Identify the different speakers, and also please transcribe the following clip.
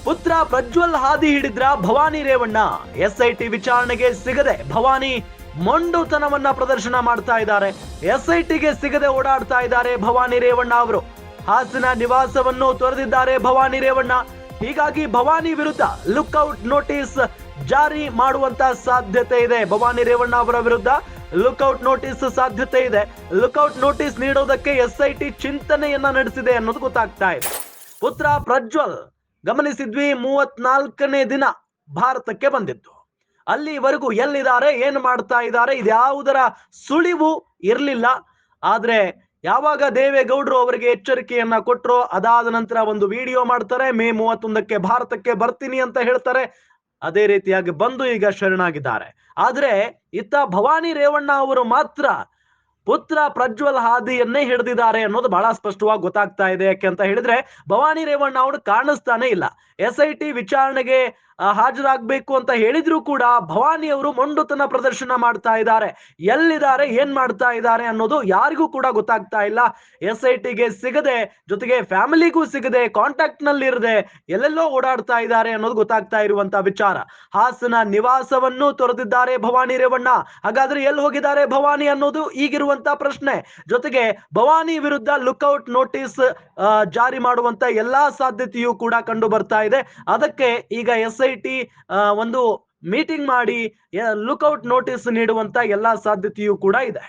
Speaker 1: ಪುತ್ರ ಪ್ರಜ್ವಲ್ ಹಾದಿ ಹಿಡಿದ್ರ ಭವಾನಿ ರೇವಣ್ಣ. ಎಸ್ಐಟಿ ವಿಚಾರಣೆಗೆ ಸಿಗದೆ ಭವಾನಿ ಮೊಂಡುತನವನ್ನ ಪ್ರದರ್ಶನ ಮಾಡ್ತಾ ಇದ್ದಾರೆ. ಎಸ್ಐಟಿಗೆ ಸಿಗದೆ ಓಡಾಡ್ತಾ ಇದ್ದಾರೆ ಭವಾನಿ ರೇವಣ್ಣ ಅವರು. ಹಾಸನ ನಿವಾಸವನ್ನು ತೊರೆದಿದ್ದಾರೆ ಭವಾನಿ ರೇವಣ್ಣ. ಹೀಗಾಗಿ ಭವಾನಿ ವಿರುದ್ಧ ಲುಕ್ಔಟ್ ನೋಟಿಸ್ ಜಾರಿ ಮಾಡುವಂತ ಸಾಧ್ಯತೆ ಇದೆ. ಭವಾನಿ ರೇವಣ್ಣ ಅವರ ವಿರುದ್ಧ ಲುಕ್ಔಟ್ ನೋಟಿಸ್ ಸಾಧ್ಯತೆ ಇದೆ. ಲುಕ್ಔಟ್ ನೋಟಿಸ್ ನೀಡೋದಕ್ಕೆ ಎಸ್ಐಟಿ ಚಿಂತನೆಯನ್ನ ನಡೆಸಿದೆ ಅನ್ನೋದು ಗೊತ್ತಾಗ್ತಾ ಇದೆ. ಪುತ್ರ ಪ್ರಜ್ವಲ್ ಗಮನಿಸಿದ್ವಿ 34ನೇ ದಿನ ಭಾರತಕ್ಕೆ ಬಂದಿದ್ದು. ಅಲ್ಲಿವರೆಗೂ ಎಲ್ಲಿದ್ದಾರೆ, ಏನು ಮಾಡ್ತಾ ಇದ್ದಾರೆ, ಇದ್ಯಾವುದರ ಸುಳಿವು ಇರಲಿಲ್ಲ. ಆದ್ರೆ ಯಾವಾಗ ದೇವೇಗೌಡರು ಅವರಿಗೆ ಎಚ್ಚರಿಕೆಯನ್ನ ಕೊಟ್ಟರು, ಅದಾದ ನಂತರ ಒಂದು ವಿಡಿಯೋ ಮಾಡ್ತಾರೆ. ಮೇ 31ಕ್ಕೆ ಭಾರತಕ್ಕೆ ಬರ್ತೀನಿ ಅಂತ ಹೇಳ್ತಾರೆ. ಅದೇ ರೀತಿಯಾಗಿ ಬಂದು ಈಗ ಶರಣಾಗಿದ್ದಾರೆ. ಆದ್ರೆ ಇತ್ತ ಭವಾನಿ ರೇವಣ್ಣ ಅವರು ಮಾತ್ರ ಪುತ್ರ ಪ್ರಜ್ವಲ್ ಹಾದಿಯನ್ನೇ ಹಿಡಿದಿದ್ದಾರೆ ಅನ್ನೋದು ಬಹಳ ಸ್ಪಷ್ಟವಾಗಿ ಗೊತ್ತಾಗ್ತಾ ಇದೆ. ಯಾಕೆ ಅಂತ ಹೇಳಿದ್ರೆ ಭವಾನಿ ರೇವಣ್ಣ ಅವರು ಕಾಣಿಸ್ತಾನೆ ಇಲ್ಲ. ಎಸ್ಐಟಿ ವಿಚಾರಣೆಗೆ ಹಾಜರಾಗಬೇಕು ಅಂತ ಹೇಳಿದ್ರು ಕೂಡ ಭವಾನಿ ಅವರು ಮೊಂಡುತನ ಪ್ರದರ್ಶನ ಮಾಡ್ತಾ ಇದ್ದಾರೆ. ಎಲ್ಲಿದ್ದಾರೆ, ಏನ್ ಮಾಡ್ತಾ ಇದ್ದಾರೆ ಅನ್ನೋದು ಯಾರಿಗೂ ಕೂಡ ಗೊತ್ತಾಗ್ತಾ ಇಲ್ಲ. ಎಸ್ಐಟಿಗೆ ಸಿಗದೆ, ಜೊತೆಗೆ ಫ್ಯಾಮಿಲಿಗೂ ಸಿಗದೆ, ಕಾಂಟ್ಯಾಕ್ಟ್ ನಲ್ಲಿ ಇರದೆ ಎಲ್ಲೆಲ್ಲೋ ಓಡಾಡ್ತಾ ಇದ್ದಾರೆ ಅನ್ನೋದು ಗೊತ್ತಾಗ್ತಾ ಇರುವಂತ ವಿಚಾರ. ಹಾಸನ ನಿವಾಸವನ್ನು ತೊರೆದಿದ್ದಾರೆ ಭವಾನಿ ರೇವಣ್ಣ. ಹಾಗಾದ್ರೆ ಎಲ್ಲಿ ಹೋಗಿದ್ದಾರೆ ಭವಾನಿ ಅನ್ನೋದು ಈಗಿರುವಂತ ಪ್ರಶ್ನೆ. ಜೊತೆಗೆ ಭವಾನಿ ವಿರುದ್ಧ ಲುಕ್ಔಟ್ ನೋಟಿಸ್ ಜಾರಿ ಮಾಡುವಂತ ಎಲ್ಲಾ ಸಾಧ್ಯತೆಯೂ ಕೂಡ ಕಂಡು ಬರ್ತಾ ಇದೆ. ಅದಕ್ಕೆ ಈಗ ಎಸ್ಐಟಿ ಒಂದು ಮೀಟಿಂಗ್ ಮಾಡಿ ಲುಕ್ಔಟ್ ನೋಟಿಸ್ ನೀಡುವಂತ ಎಲ್ಲಾ ಸಾಧ್ಯತೆಯೂ ಕೂಡ ಇದೆ.